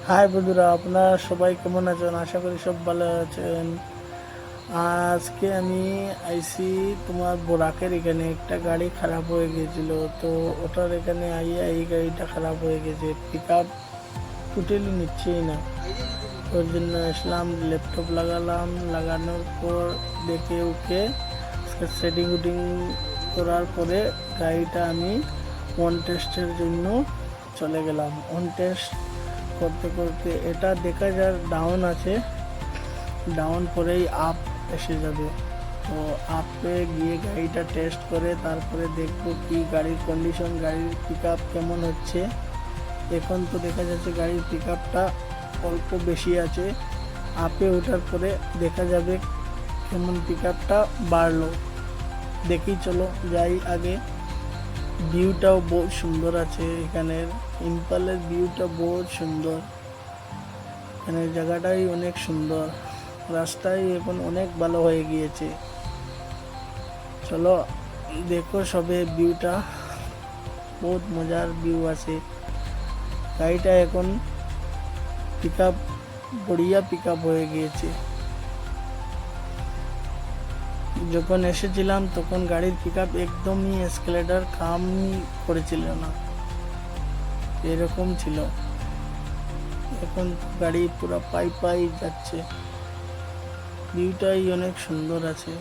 High বন্ধুরা, আপনারা সবাই কেমন আছেন? আশা করি সব ভালো আছেন। আজকে আমি আইসি তোমার বোরাকের এখানে একটা গাড়ি খারাপ হয়ে গিয়েছিল, তো ওটার এখানে আইয়া এই গাড়িটা খারাপ হয়ে গেছে, পিক আপ টোটালি নিচ্ছেই না। ওর জন্য আসলাম, ল্যাপটপ লাগালাম, লাগানোর পর দেখে ওকে সেটিং উটিং করার পরে গাড়িটা আমি ওয়ান টেস্টের জন্য চলে গেলাম। ওয়ান টেস্ট করতে করতে এটা দেখা যায় ডাউন আছে, ডাউন পরেই আপ এসে যাবে। তো আপে গিয়ে গাড়িটা টেস্ট করে তারপরে দেখবো কি গাড়ির কন্ডিশন, গাড়ির পিক আপ কেমন হচ্ছে। এখন তো দেখা যাচ্ছে গাড়ির পিক আপটা অল্প বেশি আছে, আপে ওঠার পরে দেখা যাবে কেমন পিক আপটা বাড়লো। দেখি, চলো যাই আগে। ভিউটাও বহুত সুন্দর আছে, এখানের ইম্পালের ভিউটা বহুত সুন্দর, এখানের জায়গাটাই অনেক সুন্দর, রাস্তায় এখন অনেক ভালো হয়ে গিয়েছে। চলো দেখো সবে ভিউটা, বহুত মজার ভিউ আছে। গাড়িটা এখন পিক আপ বড়িয়া পিক আপ হয়ে গিয়েছে। যখন এসেছিলাম তখন গাড়ির পিক আপ একদমই এসকেলেটার কামই করেছিল না, এরকম ছিল। এখন গাড়ি পুরো পাই পাই যাচ্ছে, ভিউটাই অনেক সুন্দর আছে।